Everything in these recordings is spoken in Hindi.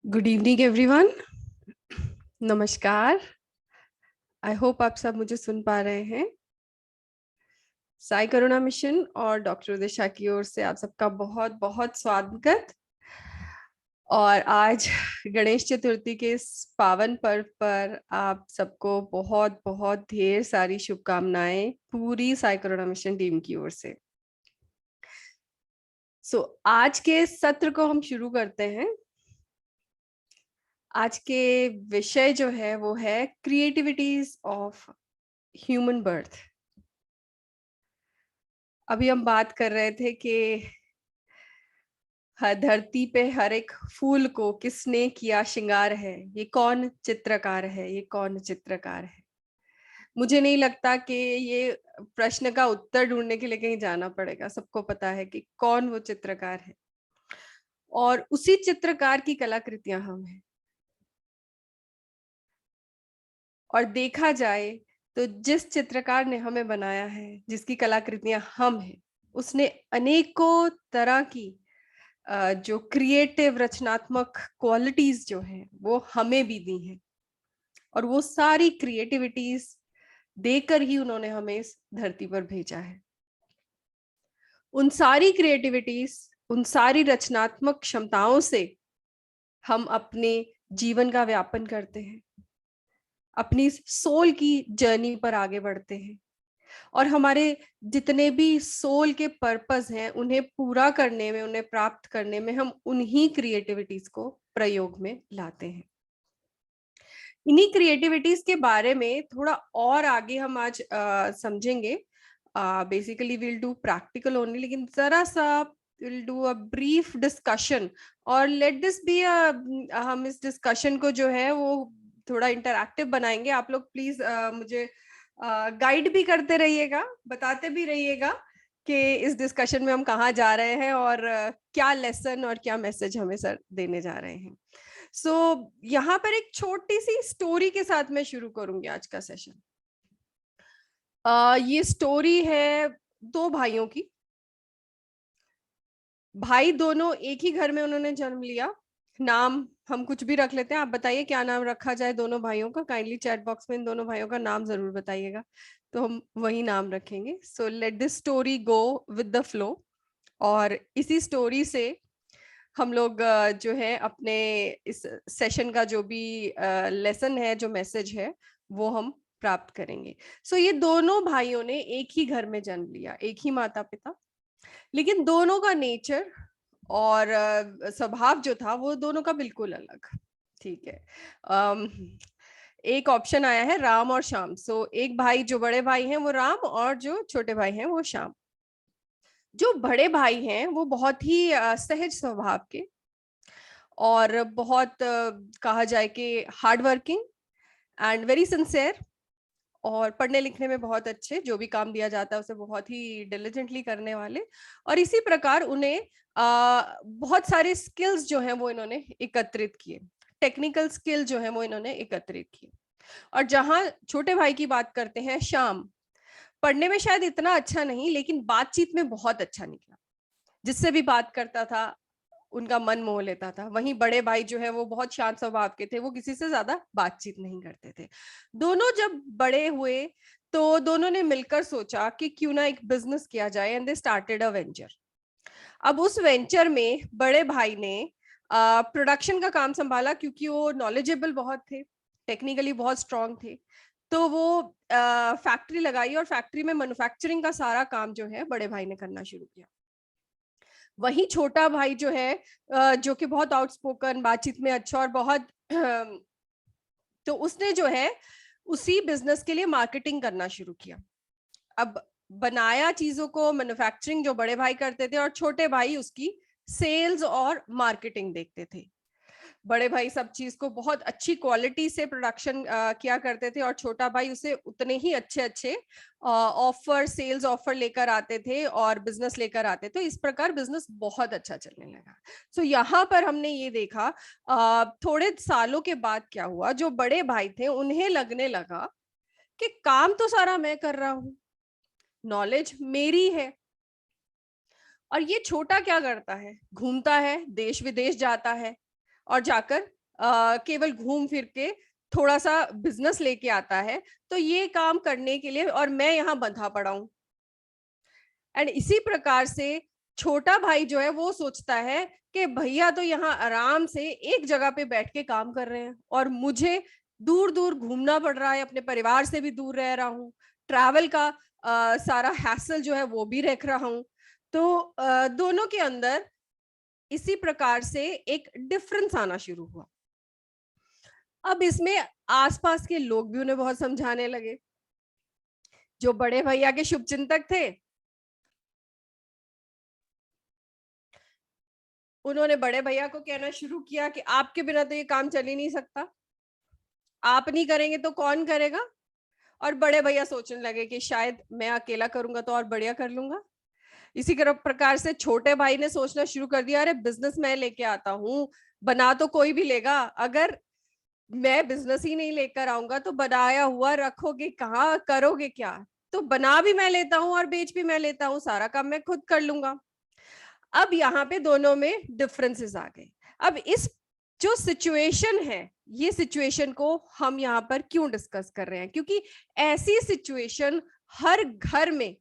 Good evening everyone. नमस्कार। आई होप आप सब मुझे सुन पा रहे हैं। साई करुणा मिशन और डॉक्टर दिशा की ओर से आप सबका बहुत बहुत स्वागत। और आज गणेश चतुर्थी के इस पावन पर्व पर आप सबको बहुत बहुत ढेर सारी शुभकामनाएं पूरी साई करुणा मिशन टीम की ओर से। आज के सत्र को हम शुरू करते हैं। आज के विषय जो है वो है क्रिएटिविटीज ऑफ ह्यूमन बर्थ। अभी हम बात कर रहे थे कि धरती पे हर एक फूल को किसने किया श्रृंगार है, ये कौन चित्रकार है, ये कौन चित्रकार है। मुझे नहीं लगता कि ये प्रश्न का उत्तर ढूंढने के लिए कहीं जाना पड़ेगा, सबको पता है कि कौन वो चित्रकार है। और उसी चित्रकार की कलाकृतियां हम हैं। और देखा जाए तो जिस चित्रकार ने हमें बनाया है, जिसकी कलाकृतियां हम हैं, उसने अनेकों तरह की जो क्रिएटिव रचनात्मक क्वालिटीज जो हैं वो हमें भी दी हैं। और वो सारी क्रिएटिविटीज देकर ही उन्होंने हमें इस धरती पर भेजा है। उन सारी क्रिएटिविटीज, उन सारी रचनात्मक क्षमताओं से हम अपने जीवन का व्यापन करते हैं, अपनी सोल की जर्नी पर आगे बढ़ते हैं। और हमारे जितने भी सोल के पर्पस हैं उन्हें पूरा करने में, उन्हें प्राप्त करने में हम उन्हीं क्रिएटिविटीज को प्रयोग में लाते हैं। इन्हीं क्रिएटिविटीज के बारे में थोड़ा और आगे हम आज समझेंगे। Basically will do practical only, लेकिन जरा सा will do a brief discussion. और लेट दिस बी हम इस डिस्कशन को जो है वो थोड़ा इंटरैक्टिव बनाएंगे। आप लोग प्लीज मुझे गाइड भी करते रहिएगा, बताते भी रहिएगा कि इस डिस्कशन में हम कहाँ जा रहे हैं और क्या लेसन और क्या मैसेज हमें सर देने जा रहे हैं। यहाँ पर एक छोटी सी स्टोरी के साथ मैं शुरू करूंगी आज का सेशन। ये स्टोरी है दो भाइयों की। भाई दोनों एक ही घर में उन्होंने जन्म लिया। नाम हम कुछ भी रख लेते हैं, आप बताइए क्या नाम रखा जाए दोनों भाइयों का। काइंडली चैट बॉक्स में इन दोनों भाइयों का नाम जरूर बताइएगा, तो हम वही नाम रखेंगे। So let this story go with the flow. और इसी स्टोरी से हम लोग जो है अपने इस सेशन का जो भी लेसन है, जो मैसेज है, वो हम प्राप्त करेंगे। ये दोनों भाइयों ने एक ही घर में जन्म लिया, एक ही माता पिता, लेकिन दोनों का नेचर और स्वभाव जो था वो दोनों का बिल्कुल अलग। ठीक है। एक ऑप्शन आया है राम और श्याम। एक भाई, जो बड़े भाई हैं वो राम, और जो छोटे भाई हैं वो श्याम। जो बड़े भाई हैं वो बहुत ही सहज स्वभाव के और बहुत कहा जाए कि hard working and very sincere, और पढ़ने लिखने में बहुत अच्छे, जो भी काम दिया जाता है उसे बहुत ही डिलिजेंटली करने वाले। और इसी प्रकार उन्हें बहुत सारे स्किल्स जो हैं वो इन्होंने एकत्रित किए, टेक्निकल स्किल जो है वो इन्होंने एकत्रित किए। और जहां छोटे भाई की बात करते हैं, श्याम पढ़ने में शायद इतना अच्छा नहीं, लेकिन बातचीत में बहुत अच्छा निकला। जिससे भी बात करता था उनका मन मोह लेता था। वहीं बड़े भाई जो है वो बहुत शांत स्वभाव के थे, वो किसी से ज्यादा बातचीत नहीं करते थे। दोनों जब बड़े हुए तो दोनों ने मिलकर सोचा कि क्यों ना एक बिजनेस किया जाए, and they started a venture. अब उस वेंचर में बड़े भाई ने प्रोडक्शन का काम संभाला, क्योंकि वो नॉलेजेबल बहुत थे, टेक्निकली बहुत स्ट्रांग थे। तो वो फैक्ट्री लगाई और फैक्ट्री में मैन्युफैक्चरिंग का सारा काम जो है बड़े भाई ने करना शुरू किया। वही छोटा भाई जो है जो कि बहुत आउटस्पोकन, बातचीत में अच्छा और बहुत तो उसने जो है उसी बिजनेस के लिए मार्केटिंग करना शुरू किया। अब बनाया चीजों को, मैन्युफैक्चरिंग जो बड़े भाई करते थे और छोटे भाई उसकी सेल्स और मार्केटिंग देखते थे। बड़े भाई सब चीज को बहुत अच्छी क्वालिटी से प्रोडक्शन किया करते थे, और छोटा भाई उसे उतने ही अच्छे अच्छे ऑफर, सेल्स ऑफर लेकर आते थे और बिजनेस लेकर आते थे। इस प्रकार बिजनेस बहुत अच्छा चलने लगा। यहाँ पर हमने ये देखा थोड़े सालों के बाद क्या हुआ, जो बड़े भाई थे उन्हें लगने लगा कि काम तो सारा मैं कर रहा हूं, नॉलेज मेरी है, और ये छोटा क्या करता है, घूमता है, देश विदेश जाता है, और जाकर केवल घूम फिर के थोड़ा सा बिजनेस लेके आता है, तो ये काम करने के लिए और मैं यहाँ बंधा पड़ा हूं। एंड इसी प्रकार से छोटा भाई जो है वो सोचता है कि भैया तो यहाँ आराम से एक जगह पे बैठ के काम कर रहे हैं और मुझे दूर दूर घूमना पड़ रहा है, अपने परिवार से भी दूर रह रहा हूँ, ट्रैवल का सारा हैसल जो है वो भी रख रहा हूँ। तो दोनों के अंदर इसी प्रकार से एक डिफरेंस आना शुरू हुआ। अब इसमें आसपास के लोग भी उन्हें बहुत समझाने लगे। जो बड़े भैया के शुभचिंतक थे, उन्होंने बड़े भैया को कहना शुरू किया कि आपके बिना तो ये काम चल ही नहीं सकता, आप नहीं करेंगे तो कौन करेगा। और बड़े भैया सोचने लगे कि शायद मैं अकेला करूंगा तो और बढ़िया कर लूंगा। इसी प्रकार से छोटे भाई ने सोचना शुरू कर दिया, अरे बिजनेस मैं लेके आता हूँ, बना तो कोई भी लेगा, अगर मैं बिजनेस ही नहीं लेकर आऊंगा तो बनाया हुआ रखोगे कहाँ, करोगे क्या। तो बना भी मैं लेता हूँ और बेच भी मैं लेता हूँ, सारा काम मैं खुद कर लूंगा। अब यहाँ पे दोनों में डिफरेंसेस आ गए। अब इस जो सिचुएशन है, ये सिचुएशन को हम यहाँ पर क्यों डिस्कस कर रहे हैं, क्योंकि ऐसी सिचुएशन हर घर में,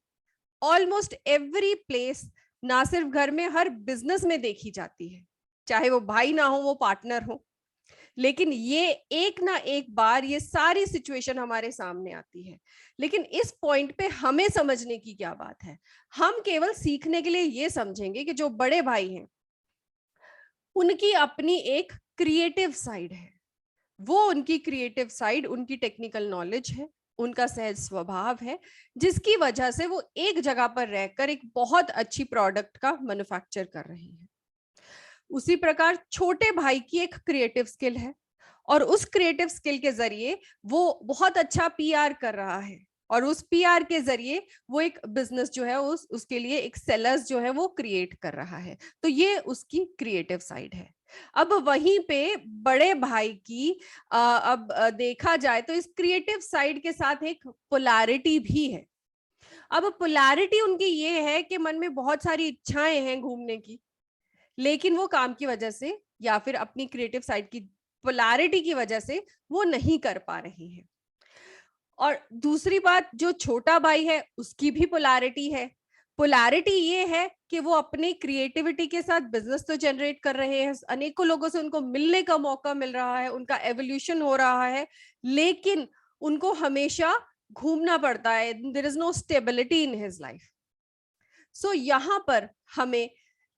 ऑलमोस्ट एवरी प्लेस, ना सिर्फ घर में, हर बिजनेस में देखी जाती है। चाहे वो भाई ना हो, वो पार्टनर हो, लेकिन ये एक ना एक बार ये सारी सिचुएशन हमारे सामने आती है। लेकिन इस पॉइंट पे हमें समझने की क्या बात है, हम केवल सीखने के लिए ये समझेंगे कि जो बड़े भाई हैं उनकी अपनी एक क्रिएटिव साइड है। वो उनकी क्रिएटिव साइड, उनकी टेक्निकल नॉलेज है, उनका सहज स्वभाव है, जिसकी वजह से वो एक जगह पर रहकर एक बहुत अच्छी प्रोडक्ट का मैन्युफैक्चर कर रहे हैं। उसी प्रकार छोटे भाई की एक क्रिएटिव स्किल है और उस क्रिएटिव स्किल के जरिए वो बहुत अच्छा पीआर कर रहा है और उस पीआर के जरिए वो एक बिजनेस जो है उसके लिए एक सेलर्स जो है वो क्रिएट कर रहा है। तो ये उसकी क्रिएटिव साइड है। अब वहीं पे बड़े भाई की अब देखा जाए तो इस क्रिएटिव साइड के साथ एक पोलैरिटी भी है। अब पोलैरिटी उनकी ये है कि मन में बहुत सारी इच्छाएं हैं घूमने की, लेकिन वो काम की वजह से या फिर अपनी क्रिएटिव साइड की पोलैरिटी की वजह से वो नहीं कर पा रही हैं। और दूसरी बात, जो छोटा भाई है उसकी भी पोलैरिटी है। पोलैरिटी ये है कि वो अपनी क्रिएटिविटी के साथ बिजनेस तो जनरेट कर रहे हैं, अनेकों लोगों से उनको मिलने का मौका मिल रहा है, उनका एवोल्यूशन हो रहा है, लेकिन उनको हमेशा घूमना पड़ता है। There is no stability in his life. So यहाँ पर हमें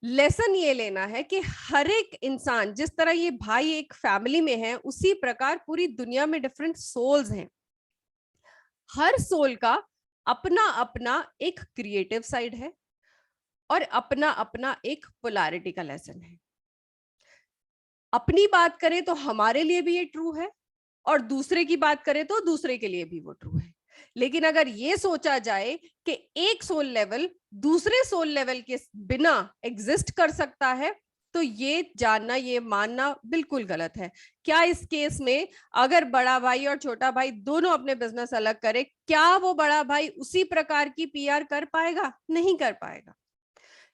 लेसन ये लेना है कि हर एक इंसान, जिस तरह ये भाई एक फैमिली में है, उसी प्रकार पूरी दुनिया में डिफरेंट सोल्स हैं। हर सोल का अपना अपना एक क्रिएटिव साइड है और अपना अपना एक पोलैरिटी का लेसन है। अपनी बात करें तो हमारे लिए भी ये ट्रू है और दूसरे की बात करें तो दूसरे के लिए भी वो ट्रू है। लेकिन अगर ये सोचा जाए कि एक सोल लेवल दूसरे सोल लेवल के बिना एग्जिस्ट कर सकता है, तो ये जानना, ये मानना बिल्कुल गलत है। क्या इस केस में अगर बड़ा भाई और छोटा भाई दोनों अपने बिजनेस अलग करे, क्या वो बड़ा भाई उसी प्रकार की पीआर कर पाएगा? नहीं कर पाएगा।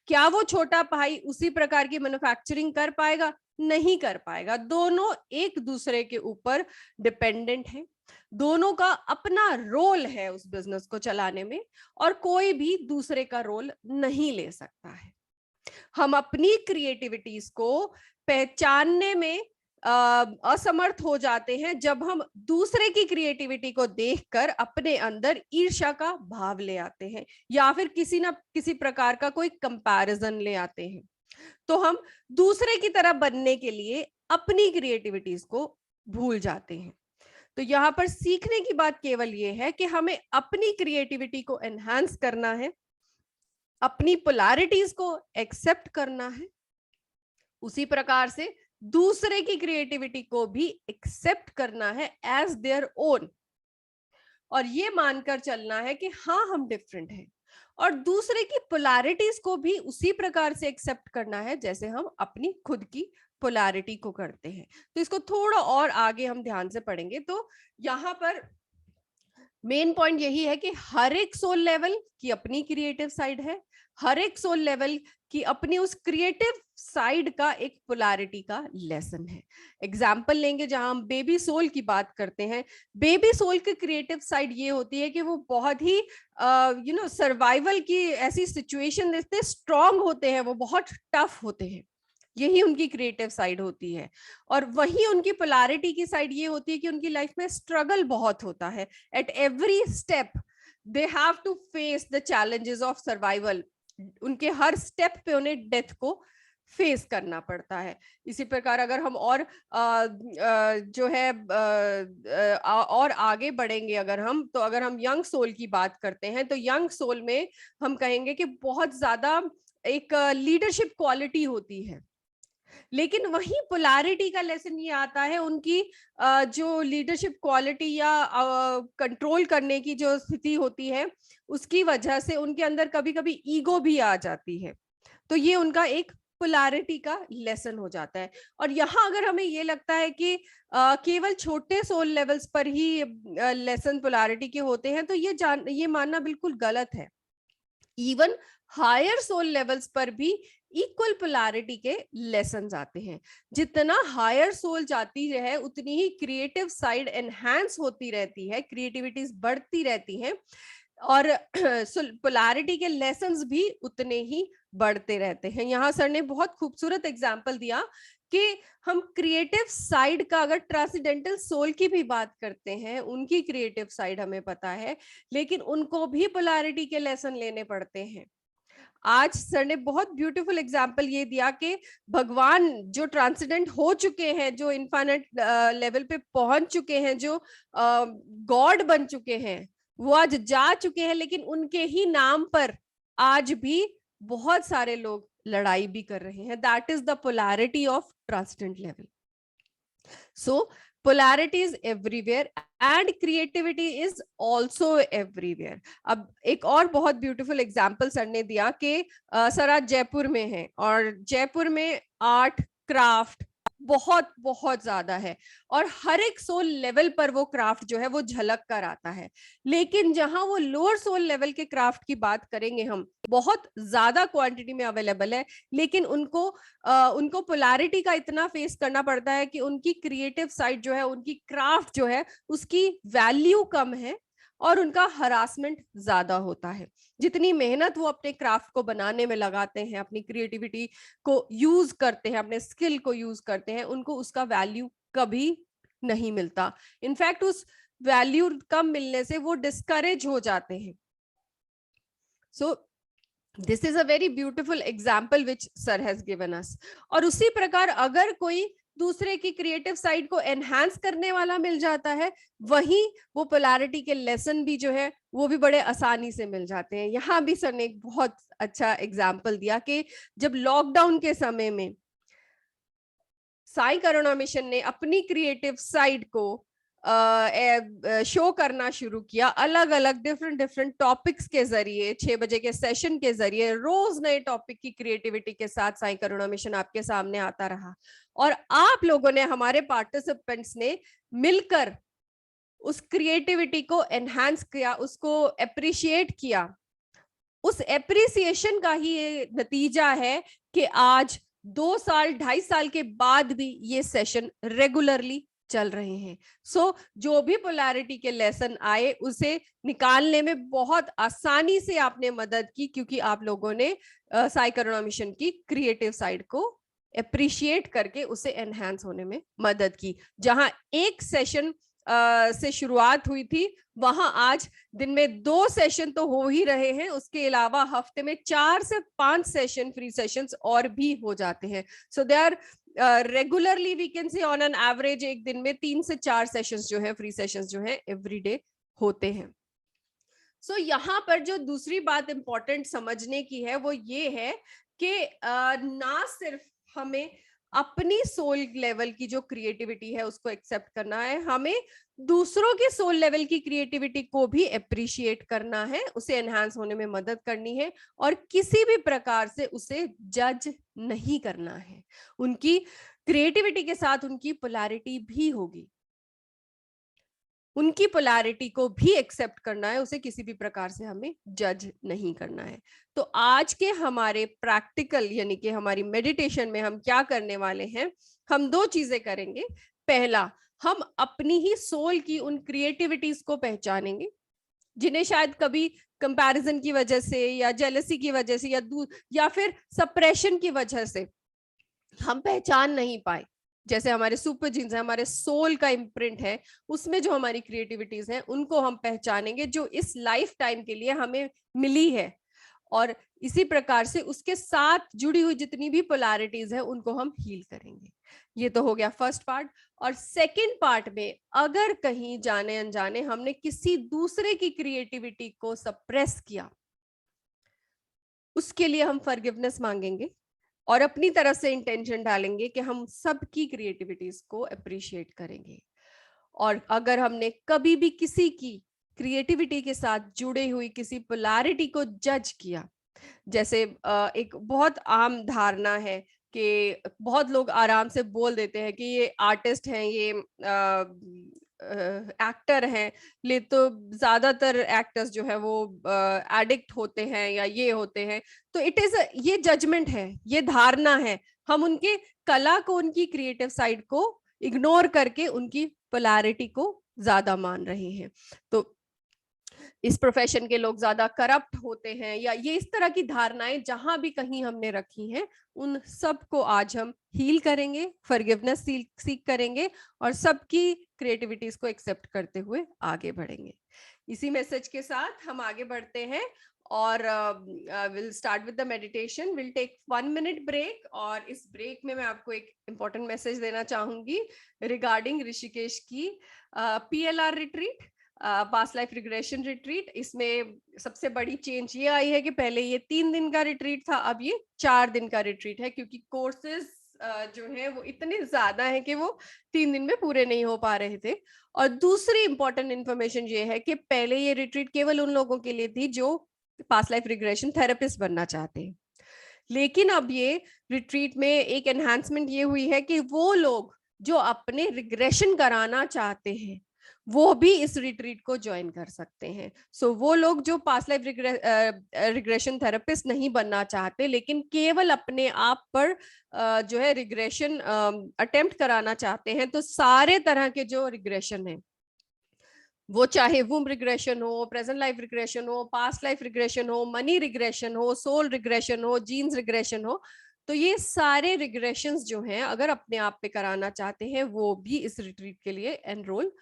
क्या वो छोटा भाई उसी प्रकार की मैन्युफैक्चरिंग कर पाएगा? नहीं कर पाएगा। दोनों एक दूसरे के ऊपर डिपेंडेंट हैं, दोनों का अपना रोल है उस बिजनेस को चलाने में और कोई भी दूसरे का रोल नहीं ले सकता है। हम अपनी क्रिएटिविटीज को पहचानने में असमर्थ हो जाते हैं जब हम दूसरे की क्रिएटिविटी को देखकर अपने अंदर ईर्ष्या का भाव ले आते हैं या फिर किसी ना किसी प्रकार का कोई कंपैरिजन ले आते हैं। तो हम दूसरे की तरह बनने के लिए अपनी क्रिएटिविटीज को भूल जाते हैं। तो यहाँ पर सीखने की बात केवल ये है कि हमें अपनी क्रिएटिविटी को एनहांस करना है, अपनी पोलैरिटीज को एक्सेप्ट करना है, उसी प्रकार से दूसरे की क्रिएटिविटी को भी एक्सेप्ट करना है एज देयर ओन, और ये मानकर चलना है कि हाँ हम डिफरेंट हैं, और दूसरे की पोलैरिटीज को भी उसी प्रकार से एक्सेप्ट करना है जैसे हम अपनी खुद की पोलैरिटी को करते हैं। तो इसको थोड़ा और आगे हम ध्यान से पढ़ेंगे। तो यहाँ पर मेन पॉइंट यही है कि हर एक सोल लेवल की अपनी क्रिएटिव साइड है, हर एक सोल लेवल कि अपनी उस क्रिएटिव साइड का एक पोलैरिटी का लेसन है। एग्जाम्पल लेंगे जहां हम बेबी सोल की बात करते हैं। बेबी सोल की क्रिएटिव साइड ये होती है कि वो बहुत ही सर्वाइवल की ऐसी सिचुएशन देखते स्ट्रांग होते हैं, वो बहुत टफ होते हैं, यही उनकी क्रिएटिव साइड होती है। और वही उनकी पोलैरिटी की साइड ये होती है कि उनकी लाइफ में स्ट्रगल बहुत होता है। At every step they have to face the challenges of survival. उनके हर स्टेप पे उन्हें डेथ को फेस करना पड़ता है। इसी प्रकार अगर हम और जो है और आगे बढ़ेंगे, अगर हम यंग सोल की बात करते हैं, तो यंग सोल में हम कहेंगे कि बहुत ज्यादा एक लीडरशिप क्वालिटी होती है। लेकिन वही पोलैरिटी का लेसन ये आता है, उनकी जो लीडरशिप क्वालिटी या कंट्रोल करने की जो स्थिति होती है, उसकी वजह से उनके अंदर कभी कभी ईगो भी आ जाती है। तो ये उनका एक पोलैरिटी का लेसन हो जाता है। और यहाँ अगर हमें ये लगता है कि केवल छोटे सोल लेवल्स पर ही लेसन पोलैरिटी के होते हैं, तो ये मानना बिल्कुल गलत है। इवन हायर सोल लेवल्स पर भी इक्वल पोलैरिटी के लेसन्स आते हैं। जितना हायर सोल जाती है उतनी ही क्रिएटिव साइड एनहांस होती रहती है, क्रिएटिविटीज बढ़ती रहती हैं, और पोलैरिटी के लेसन्स भी उतने ही बढ़ते रहते हैं। यहाँ सर ने बहुत खूबसूरत एग्जाम्पल दिया कि हम क्रिएटिव साइड का, अगर ट्रांसेंडेंटल सोल की भी बात करते हैं, उनकी क्रिएटिव साइड हमें पता है, लेकिन उनको भी पोलैरिटी के लेसन लेने पड़ते हैं। आज सर ने बहुत ब्यूटीफुल एग्जाम्पल ये दिया कि भगवान जो ट्रांसेंडेंट हो चुके हैं, जो इनफाइनाइट लेवल पे पहुंच चुके हैं, जो गॉड बन चुके हैं, वो आज जा चुके हैं, लेकिन उनके ही नाम पर आज भी बहुत सारे लोग लड़ाई भी कर रहे हैं। That is the polarity of transcendent level. So polarity is everywhere and creativity is also everywhere. अब एक और बहुत ब्यूटीफुल एग्जाम्पल सर ने दिया कि सर आज जयपुर में है, और जयपुर में आर्ट क्राफ्ट बहुत बहुत ज्यादा है, और हर एक सोल लेवल पर वो क्राफ्ट जो है वो झलक कर आता है। लेकिन जहां वो लोअर सोल लेवल के क्राफ्ट की बात करेंगे, हम बहुत ज्यादा क्वांटिटी में अवेलेबल है, लेकिन उनको पोलैरिटी का इतना फेस करना पड़ता है कि उनकी क्रिएटिव साइड जो है, उनकी क्राफ्ट जो है, उसकी वैल्यू कम है और उनका हरासमेंट ज्यादा होता है। जितनी मेहनत वो अपने क्राफ्ट को बनाने में लगाते हैं, अपनी क्रिएटिविटी को यूज करते हैं, अपने स्किल को यूज करते हैं, उनको उसका वैल्यू कभी नहीं मिलता। इनफैक्ट उस वैल्यू कम मिलने से वो डिस्करेज हो जाते हैं। So this is a very beautiful example which sir has given us. और उसी प्रकार अगर कोई दूसरे की क्रिएटिव साइड को एनहांस करने वाला मिल जाता है, वहीं वो पोलैरिटी के लेसन भी जो है वो भी बड़े आसानी से मिल जाते हैं। यहाँ भी सर ने एक बहुत अच्छा एग्जाम्पल दिया कि जब लॉकडाउन के समय में साई करुणा मिशन ने अपनी क्रिएटिव साइड को शो करना शुरू किया, अलग अलग डिफरेंट टॉपिक्स के जरिए, 6 बजे के सेशन के जरिए रोज नए टॉपिक की क्रिएटिविटी के साथ साई करुणा मिशन आपके सामने आता रहा। और आप लोगों ने, हमारे पार्टिसिपेंट्स ने मिलकर उस क्रिएटिविटी को एनहांस किया, उसको अप्रिशिएट किया। उस एप्रिसिएशन का ही ये नतीजा है कि आज 2 साल 2.5 साल के बाद भी ये सेशन रेगुलरली चल रहे हैं। सो जो भी पोलैरिटी के लेसन आए, उसे निकालने में बहुत आसानी से आपने मदद की, क्योंकि आप लोगों ने साई करुणा मिशन की क्रिएटिव साइड को अप्रिशिएट करके उसे एनहांस होने में मदद की। जहां एक सेशन से शुरुआत हुई थी, वहां आज दिन में 2 सेशन तो हो ही रहे हैं, उसके अलावा हफ्ते में 4 से 5 सेशन, फ्री सेशंस और भी हो जाते हैं। So they are regularly, we can say on an average एक दिन में 3 से 4 सेशंस जो है, फ्री सेशंस जो है, एवरीडे होते हैं। सो यहाँ पर जो दूसरी बात इंपॉर्टेंट समझने की है वो ये है कि ना सिर्फ हमें अपनी सोल लेवल की जो क्रिएटिविटी है उसको एक्सेप्ट करना है, हमें दूसरों के सोल लेवल की क्रिएटिविटी को भी अप्रिशिएट करना है, उसे एनहांस होने में मदद करनी है, और किसी भी प्रकार से उसे जज नहीं करना है। उनकी क्रिएटिविटी के साथ उनकी पोलैरिटी भी होगी। उनकी पोलैरिटी को भी एक्सेप्ट करना है, उसे किसी भी प्रकार से हमें जज नहीं करना है। तो आज के हमारे प्रैक्टिकल यानी कि हमारी मेडिटेशन में हम क्या करने वाले हैं, हम दो चीजें करेंगे। पहला, हम अपनी ही सोल की उन क्रिएटिविटीज को पहचानेंगे जिन्हें शायद कभी कंपैरिजन की वजह से या जेलसी की वजह से या फिर सप्रेशन की वजह से हम पहचान नहीं पाए। जैसे हमारे सुपर जीन्स है, हमारे सोल का इम्प्रिंट है, उसमें जो हमारी क्रिएटिविटीज हैं उनको हम पहचानेंगे, जो इस लाइफ टाइम के लिए हमें मिली है। और इसी प्रकार से उसके साथ जुड़ी हुई जितनी भी पोलैरिटीज है उनको हम हील करेंगे। ये तो हो गया फर्स्ट पार्ट। और सेकंड पार्ट में अगर कहीं जाने अनजाने हमने किसी दूसरे की क्रिएटिविटी को सप्रेस किया, उसके लिए हम फॉरगिवनेस मांगेंगे और अपनी तरफ से इंटेंशन डालेंगे कि हम सबकी क्रिएटिविटीज को अप्रिशिएट करेंगे। और अगर हमने कभी भी किसी की क्रिएटिविटी के साथ जुड़े हुई किसी पोलैरिटी को जज किया, जैसे एक बहुत आम धारणा है कि बहुत लोग आराम से बोल देते हैं कि ये आर्टिस्ट हैं, ये एक्टर हैं, ले तो ज्यादातर एक्टर्स जो है वो एडिक्ट होते हैं या ये होते हैं। तो इट इज, ये जजमेंट है, ये धारणा है। हम उनके कला को, उनकी क्रिएटिव साइड को इग्नोर करके उनकी पोलैरिटी को ज्यादा मान रहे हैं। तो इस प्रोफेशन के लोग ज्यादा करप्ट होते हैं या ये इस तरह की धारणाएं जहां भी कहीं हमने रखी हैं, उन सब को आज हम हील करेंगे, फॉरगिवनेस सीख करेंगे और सबकी क्रिएटिविटीज को एक्सेप्ट करते हुए आगे बढ़ेंगे। इसी मैसेज के साथ हम आगे बढ़ते हैं और will start with the meditation. Will take 1 minute break और इस ब्रेक में मैं आपको एक इंपॉर्टेंट मैसेज देना चाहूंगी रिगार्डिंग ऋषिकेश की PLR retreat, past life regression retreat. इसमें सबसे बड़ी चेंज ये आई है कि पहले ये 3 दिन का रिट्रीट था, अब ये 4 दिन का रिट्रीट है, क्योंकि कोर्सेज जो है वो इतने ज्यादा है कि वो 3 दिन में पूरे नहीं हो पा रहे थे। और दूसरी इंपॉर्टेंट इन्फॉर्मेशन ये है कि पहले ये रिट्रीट केवल उन लोगों के लिए थी जो पास्ट लाइफ रिग्रेशन थेरेपिस्ट बनना चाहते हैं, लेकिन अब ये रिट्रीट में एक एनहांसमेंट ये हुई है कि वो लोग जो अपने रिग्रेशन कराना चाहते हैं वो भी इस रिट्रीट को ज्वाइन कर सकते हैं। सो वो लोग जो पास्ट लाइफ रिग्रेशन थेरेपिस्ट नहीं बनना चाहते लेकिन केवल अपने आप पर जो है रिग्रेशन अटेम्प्ट कराना चाहते हैं, तो सारे तरह के जो रिग्रेशन है, वो चाहे वुम रिग्रेशन हो, प्रेजेंट लाइफ रिग्रेशन हो, पास्ट लाइफ रिग्रेशन हो, मनी रिग्रेशन हो, सोल रिग्रेशन हो, जीन्स रिग्रेशन हो, तो ये सारे रिग्रेशंस जो हैं अगर अपने आप पे कराना चाहते हैं वो भी इस रिट्रीट के लिए एनरोल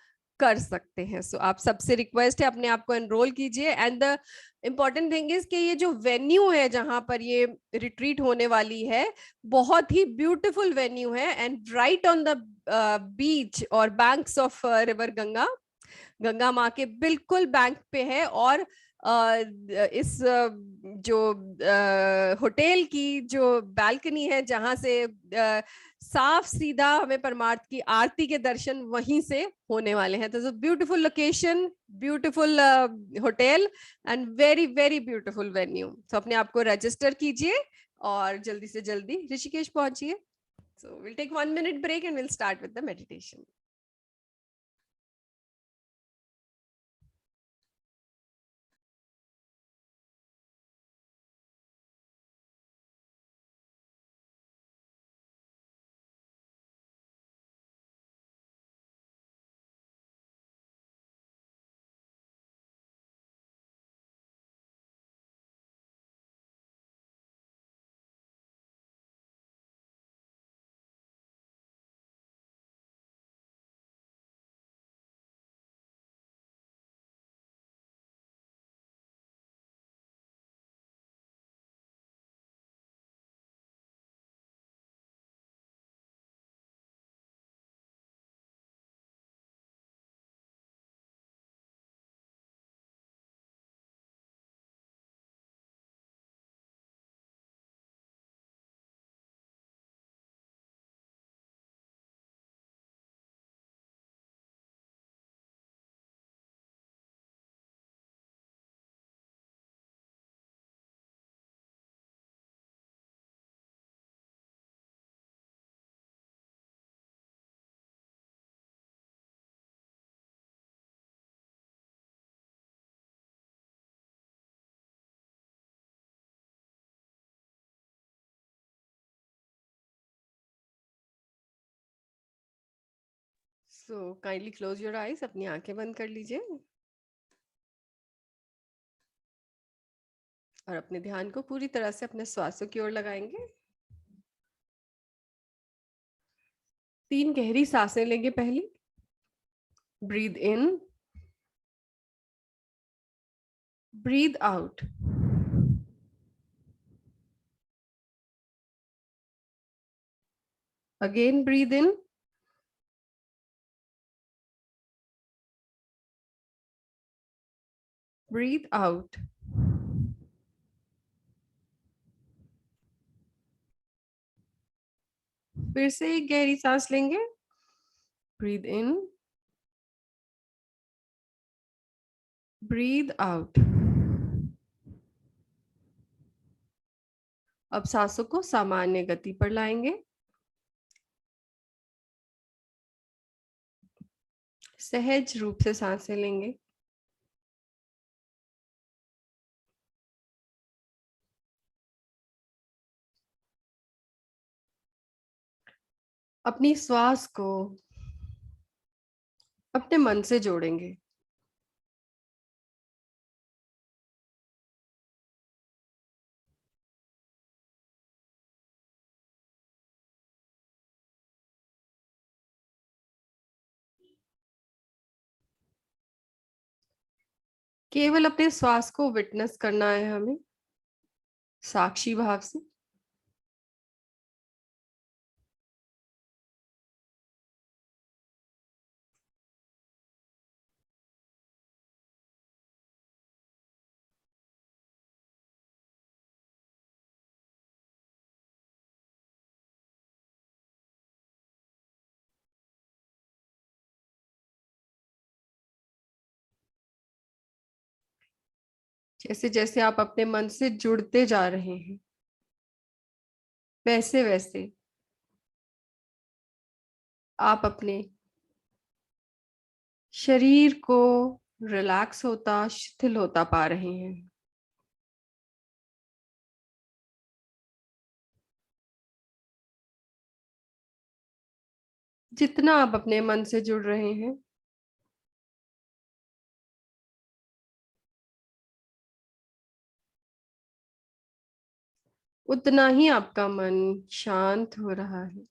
कर सकते हैं। सो आप सबसे रिक्वेस्ट है अपने आप को एनरोल कीजिए। And the important thing is कि ये जो वेन्यू है जहां पर ये रिट्रीट होने वाली है, बहुत ही ब्यूटीफुल वेन्यू है and right on the beach और banks of river Ganga. Ganga माँ के बिल्कुल बैंक पे है। और इस जो होटल की जो बालकनी है जहां से साफ सीधा हमें परमार्थ की आरती के दर्शन वहीं से होने वाले हैं। तो beautiful location, beautiful hotel and very very beautiful venue. तो अपने आप को रजिस्टर कीजिए और जल्दी से जल्दी ऋषिकेश पहुंचिए। So will take 1 minute break and will start with the meditation. So kindly close your eyes, अपनी आंखें बंद कर लीजिए और अपने ध्यान को पूरी तरह से अपने श्वासों की ओर लगाएंगे। 3 गहरी सांसें लेंगे। पहली, breathe in, breathe out. Again breathe in, breathe out. फिर से एक गहरी सांस लेंगे। Breathe in, breathe out. अब सांसों को सामान्य गति पर लाएंगे। सहज रूप से सांसें लेंगे। अपनी श्वास को अपने मन से जोड़ेंगे। केवल अपने श्वास को विटनेस करना है हमें, साक्षी भाव से। जैसे जैसे आप अपने मन से जुड़ते जा रहे हैं, वैसे वैसे आप अपने शरीर को रिलैक्स होता, शिथिल होता पा रहे हैं। जितना आप अपने मन से जुड़ रहे हैं, उतना ही आपका मन शांत हो रहा है।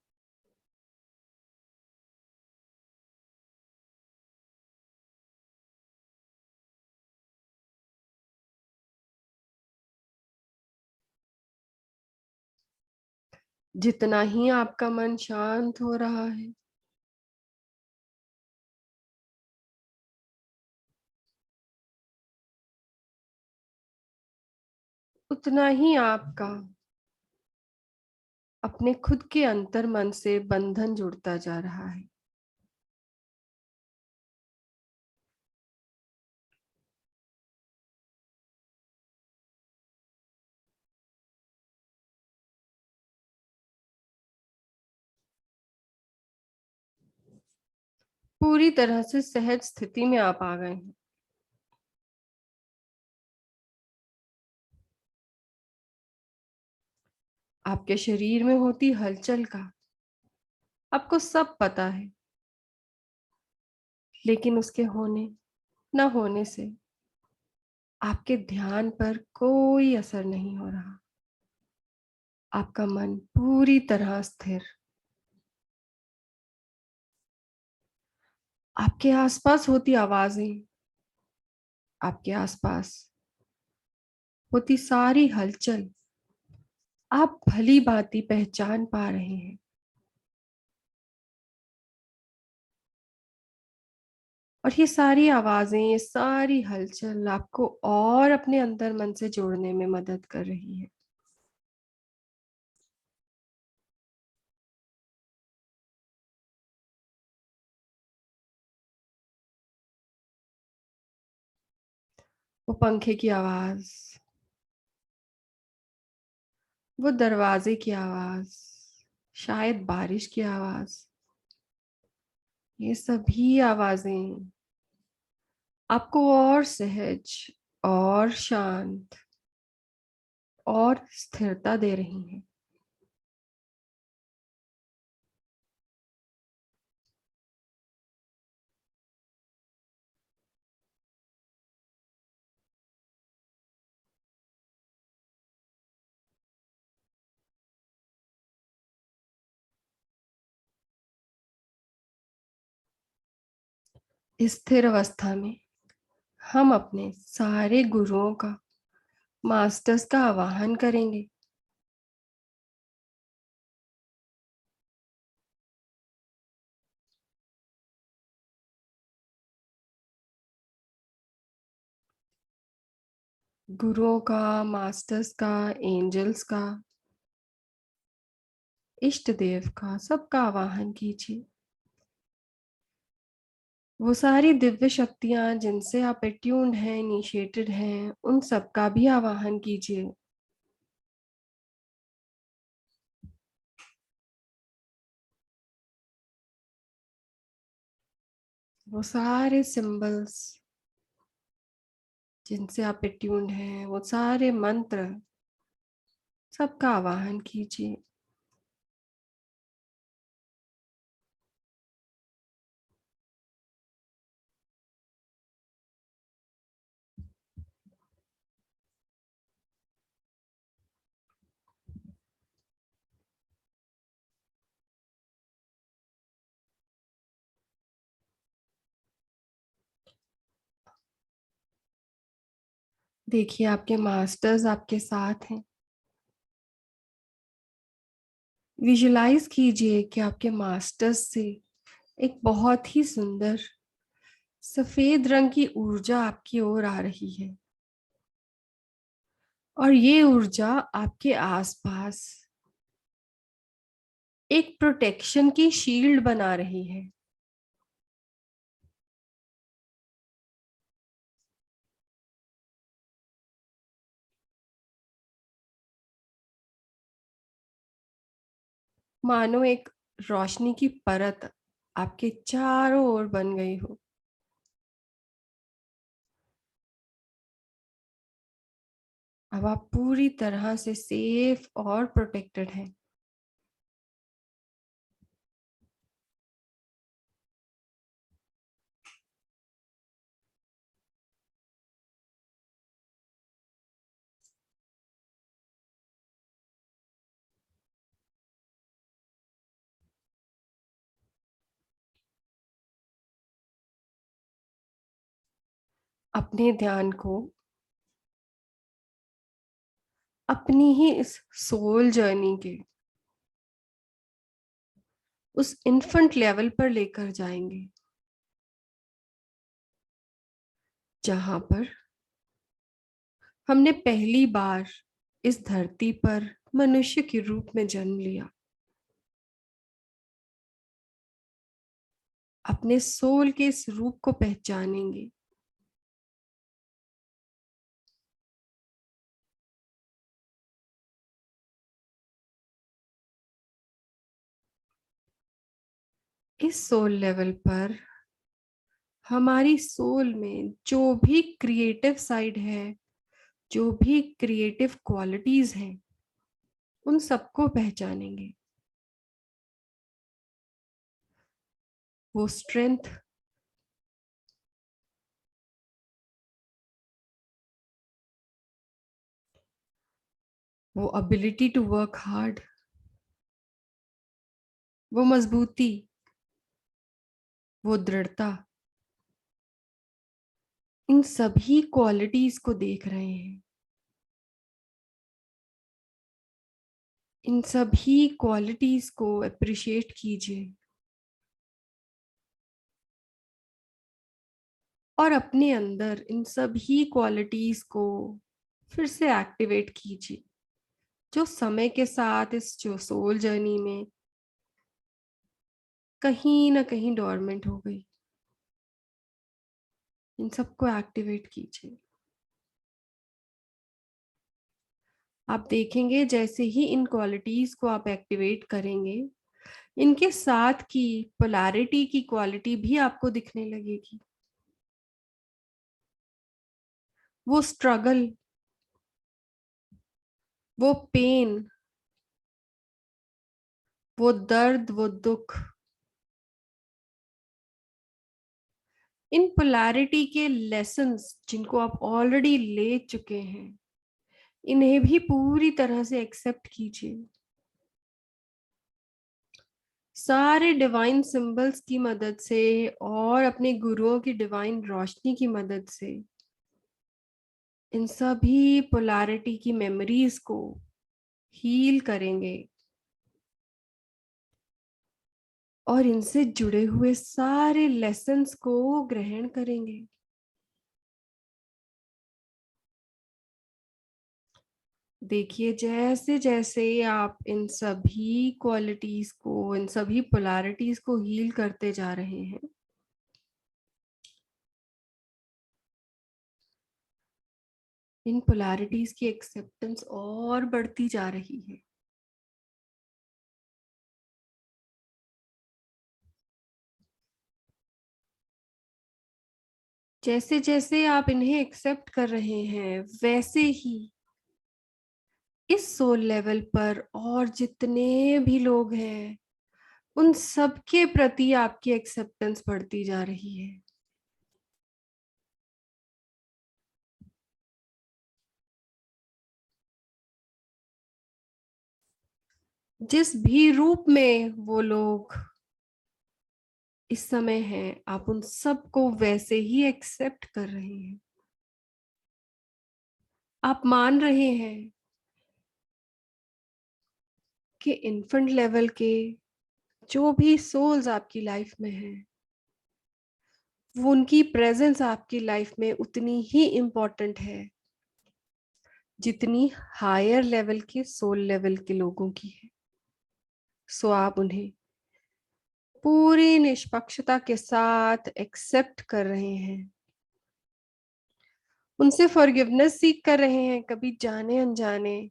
जितना ही आपका मन शांत हो रहा है, उतना ही आपका अपने खुद के अंतर मन से बंधन जुड़ता जा रहा है। पूरी तरह से सहज स्थिति में आप आ गए हैं। आपके शरीर में होती हलचल का आपको सब पता है, लेकिन उसके होने न होने से आपके ध्यान पर कोई असर नहीं हो रहा। आपका मन पूरी तरह स्थिर। आपके आसपास होती आवाजें, आपके आसपास होती सारी हलचल आप भली भांति पहचान पा रहे हैं। और ये सारी आवाजें, ये सारी हलचल आपको और अपने अंतर मन से जोड़ने में मदद कर रही है। वो पंखे की आवाज, वो दरवाजे की आवाज, शायद बारिश की आवाज, ये सभी आवाजें आपको और सहज और शांत और स्थिरता दे रही हैं। स्थिर अवस्था में हम अपने सारे गुरुओं का, मास्टर्स का आवाहन करेंगे। गुरुओं का, मास्टर्स का, एंजल्स का, इष्ट देव का, सबका आवाहन कीजिए। वो सारी दिव्य शक्तियां जिनसे आप एट्यून्ड हैं, इनिशिएटेड हैं, उन सबका भी आवाहन कीजिए। वो सारे सिंबल्स जिनसे आप एट्यून्ड हैं, वो सारे मंत्र, सबका आवाहन कीजिए। देखिए आपके मास्टर्स आपके साथ हैं। विजुलाइज कीजिए कि आपके मास्टर्स से एक बहुत ही सुंदर सफेद रंग की ऊर्जा आपकी ओर आ रही है, और ये ऊर्जा आपके आसपास एक प्रोटेक्शन की शील्ड बना रही है। मानो एक रोशनी की परत आपके चारों ओर बन गई हो। अब आप पूरी तरह से सेफ और प्रोटेक्टेड हैं। अपने ध्यान को अपनी ही इस सोल जर्नी के उस इन्फेंट लेवल पर लेकर जाएंगे, जहां पर हमने पहली बार इस धरती पर मनुष्य के रूप में जन्म लिया। अपने सोल के इस रूप को पहचानेंगे। इस सोल लेवल पर हमारी सोल में जो भी क्रिएटिव साइड है, जो भी क्रिएटिव क्वालिटीज हैं, उन सबको पहचानेंगे। वो स्ट्रेंथ, वो एबिलिटी टू वर्क हार्ड, वो मजबूती, वो दृढ़ता, इन सभी क्वालिटीज को देख रहे हैं। इन सभी क्वालिटीज को अप्रिशिएट कीजिए और अपने अंदर इन सभी क्वालिटीज को फिर से एक्टिवेट कीजिए, जो समय के साथ इस जो सोल जर्नी में कहीं ना कहीं डोरमेंट हो गई। इन सबको एक्टिवेट कीजिए। आप देखेंगे जैसे ही इन क्वालिटीज को आप एक्टिवेट करेंगे, इनके साथ की पोलैरिटी की क्वालिटी भी आपको दिखने लगेगी। वो स्ट्रगल, वो पेन, वो दर्द, वो दुख, इन पोलैरिटी के लेसन्स जिनको आप ऑलरेडी ले चुके हैं, इन्हें भी पूरी तरह से एक्सेप्ट कीजिए। सारे डिवाइन सिंबल्स की मदद से और अपने गुरुओं की डिवाइन रोशनी की मदद से इन सभी पोलैरिटी की मेमोरीज को हील करेंगे और इनसे जुड़े हुए सारे लेसन्स को ग्रहण करेंगे। देखिए जैसे जैसे आप इन सभी क्वालिटीज को, इन सभी पोलैरिटीज को हील करते जा रहे हैं, इन पोलैरिटीज की एक्सेप्टेंस और बढ़ती जा रही है। जैसे जैसे आप इन्हें एक्सेप्ट कर रहे हैं, वैसे ही इस सोल लेवल पर और जितने भी लोग हैं, उन सबके प्रति आपकी एक्सेप्टेंस बढ़ती जा रही है। जिस भी रूप में वो लोग इस समय हैं, आप उन सबको वैसे ही एक्सेप्ट कर रहे हैं। आप मान रहे हैं कि इन्फेंट लेवल के जो भी सोल्स आपकी लाइफ में हैं, वो उनकी प्रेजेंस आपकी लाइफ में उतनी ही इम्पोर्टेंट है जितनी हायर लेवल के सोल लेवल के लोगों की है। सो आप उन्हें पूरी निष्पक्षता के साथ एक्सेप्ट कर रहे हैं, उनसे फॉरगिवनेस सीख कर रहे हैं। कभी जाने अनजाने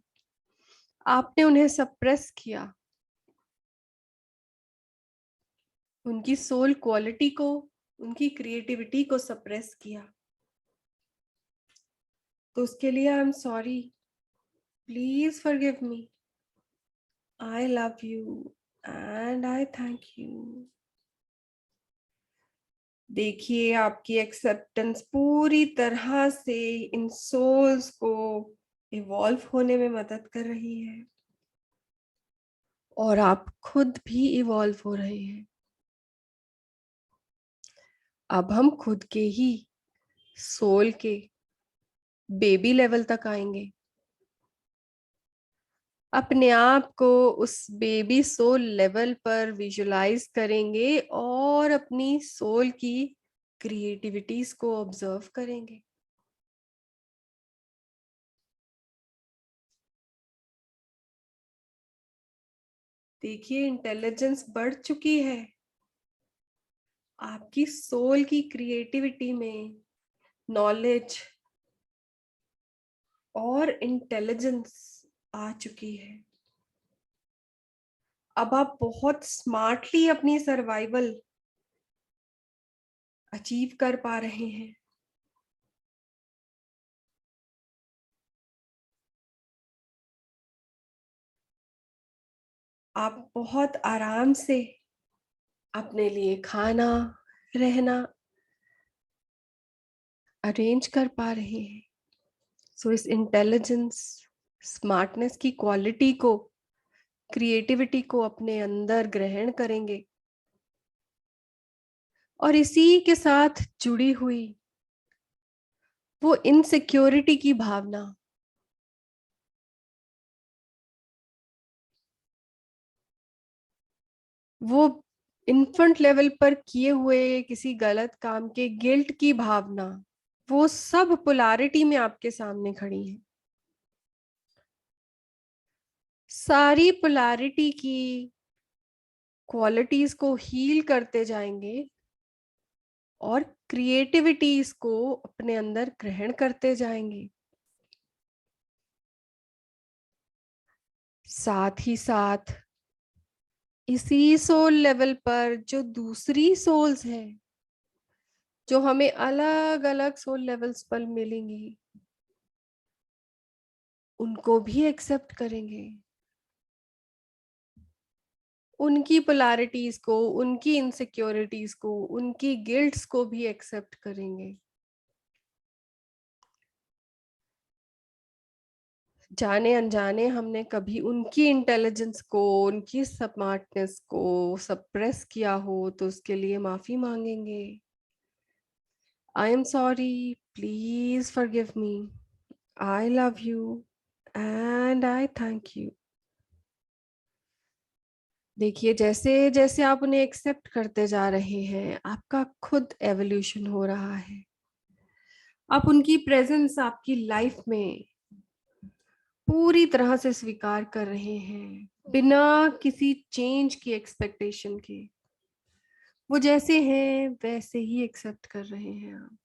आपने उन्हें सप्रेस किया, उनकी सोल क्वालिटी को, उनकी क्रिएटिविटी को सप्रेस किया। तो उसके लिए I am sorry, please forgive me, I love you and I thank you. देखिए आपकी एक्सेप्टेंस पूरी तरह से इन सोल्स को इवॉल्व होने में मदद कर रही है और आप खुद भी इवॉल्व हो रहे हैं। अब हम खुद के ही सोल के बेबी लेवल तक आएंगे, अपने आप को उस बेबी सोल लेवल पर विजुलाइज करेंगे और अपनी सोल की क्रिएटिविटीज को ऑब्जर्व करेंगे। देखिए इंटेलिजेंस बढ़ चुकी है, आपकी सोल की क्रिएटिविटी में नॉलेज और इंटेलिजेंस आ चुकी है। अब आप बहुत स्मार्टली अपनी सर्वाइवल अचीव कर पा रहे हैं। आप बहुत आराम से अपने लिए खाना, रहना अरेंज कर पा रहे हैं। सो इस इंटेलिजेंस, स्मार्टनेस की क्वालिटी को, क्रिएटिविटी को अपने अंदर ग्रहण करेंगे और इसी के साथ जुड़ी हुई वो इनसिक्योरिटी की भावना, वो इन्फेंट लेवल पर किए हुए किसी गलत काम के गिल्ट की भावना, वो सब पोलैरिटी में आपके सामने खड़ी है। सारी पोलैरिटी की क्वालिटीज को हील करते जाएंगे और क्रिएटिविटीज को अपने अंदर ग्रहण करते जाएंगे। साथ ही साथ इसी सोल लेवल पर जो दूसरी सोल्स हैं, जो हमें अलग अलग सोल लेवल्स पर मिलेंगी, उनको भी एक्सेप्ट करेंगे, उनकी पोलैरिटीज को, उनकी इनसिक्योरिटीज को, उनकी गिल्ट्स को भी एक्सेप्ट करेंगे। जाने अनजाने हमने कभी उनकी इंटेलिजेंस को, उनकी स्मार्टनेस को सप्रेस किया हो तो उसके लिए माफी मांगेंगे। I am sorry, please forgive me, I love you and I thank you. देखिए, जैसे जैसे आप उन्हें एक्सेप्ट करते जा रहे हैं, आपका खुद एवोल्यूशन हो रहा है। आप उनकी प्रेजेंस आपकी लाइफ में पूरी तरह से स्वीकार कर रहे हैं, बिना किसी चेंज की एक्सपेक्टेशन के। वो जैसे हैं वैसे ही एक्सेप्ट कर रहे हैं आप।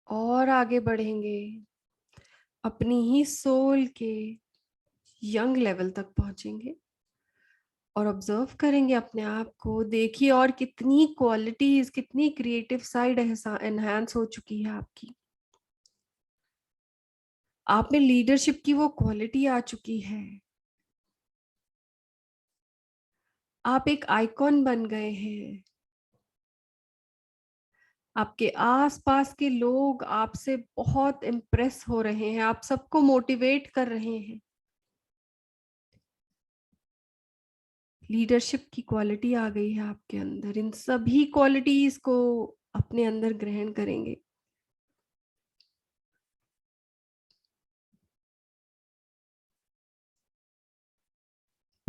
और आगे बढ़ेंगे, अपनी ही सोल के यंग लेवल तक पहुंचेंगे और ऑब्जर्व करेंगे अपने आप को। देखिए और कितनी क्वालिटीज, कितनी क्रिएटिव साइड एनहांस हो चुकी है आपकी। आप में लीडरशिप की वो क्वालिटी आ चुकी है। आप एक आइकॉन बन गए हैं। आपके आसपास के लोग आपसे बहुत इम्प्रेस हो रहे हैं, आप सबको मोटिवेट कर रहे हैं। लीडरशिप की क्वालिटी आ गई है आपके अंदर। इन सभी क्वालिटीज को अपने अंदर ग्रहण करेंगे।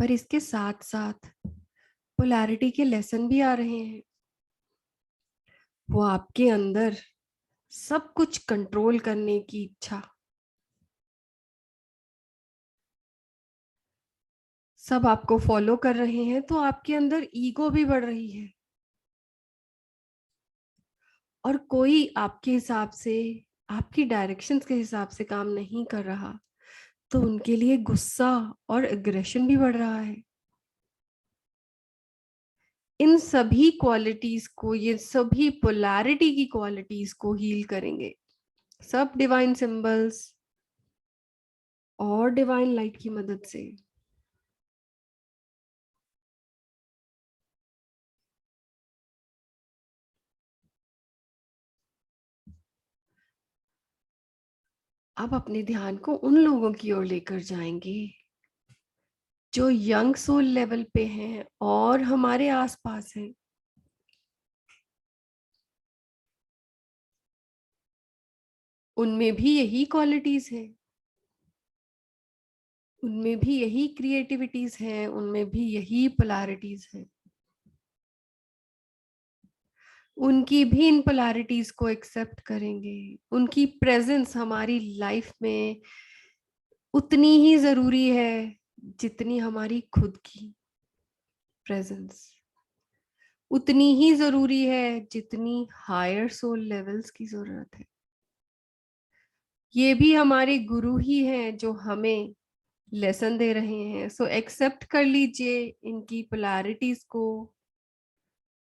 पर इसके साथ साथ पोलैरिटी के लेसन भी आ रहे हैं। वो आपके अंदर सब कुछ कंट्रोल करने की इच्छा, सब आपको फॉलो कर रहे हैं, तो आपके अंदर ईगो भी बढ़ रही है। और कोई आपके हिसाब से, आपकी डायरेक्शंस के हिसाब से काम नहीं कर रहा, तो उनके लिए गुस्सा और एग्रेशन भी बढ़ रहा है। इन सभी क्वालिटीज को, ये सभी पोलैरिटी की क्वालिटीज को हील करेंगे सब डिवाइन सिंबल्स और डिवाइन लाइट की मदद से। अब अपने ध्यान को उन लोगों की ओर लेकर जाएंगे जो यंग सोल लेवल पे हैं और हमारे आसपास हैं। उनमें भी यही क्वालिटीज हैं, उनमें भी यही क्रिएटिविटीज हैं, उनमें भी यही पोलैरिटीज हैं। उनकी भी इन पोलैरिटीज को एक्सेप्ट करेंगे। उनकी प्रेजेंस हमारी लाइफ में उतनी ही जरूरी है जितनी हमारी खुद की प्रेजेंस। उतनी ही जरूरी है जितनी हायर सोल लेवल्स की जरूरत है। ये भी हमारे गुरु ही हैं जो हमें लेसन दे रहे हैं। सो एक्सेप्ट कर लीजिए इनकी पोलैरिटीज को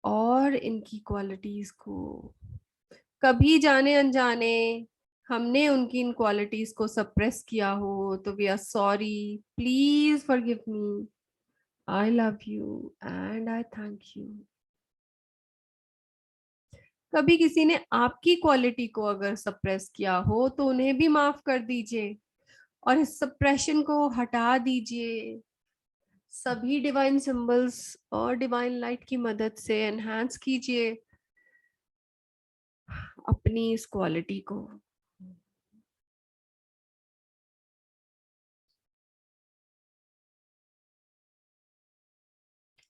और इनकी क्वालिटीज को। कभी जाने अनजाने हमने उनकी इन क्वालिटीज को सप्रेस किया हो तो we are sorry, please forgive me, I love you and I thank you. कभी किसी ने आपकी क्वालिटी को अगर सप्रेस किया हो तो उन्हें भी माफ कर दीजिए और इस सप्रेशन को हटा दीजिए। सभी डिवाइन सिंबल्स और डिवाइन लाइट की मदद से एनहांस कीजिए अपनी इस क्वालिटी को।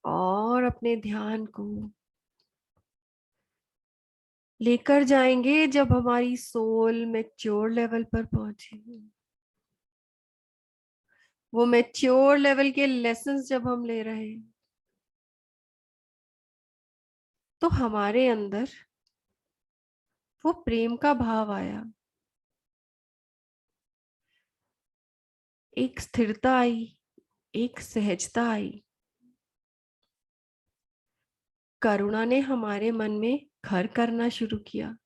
और अपने ध्यान को लेकर जाएंगे जब हमारी सोल मैच्योर लेवल पर पहुंचेगी। वो मैच्योर लेवल के लेसन्स जब हम ले रहे हैं तो हमारे अंदर वो प्रेम का भाव आया, एक स्थिरता आई, एक सहजता आई। करुणा ने हमारे मन में घर करना शुरू किया।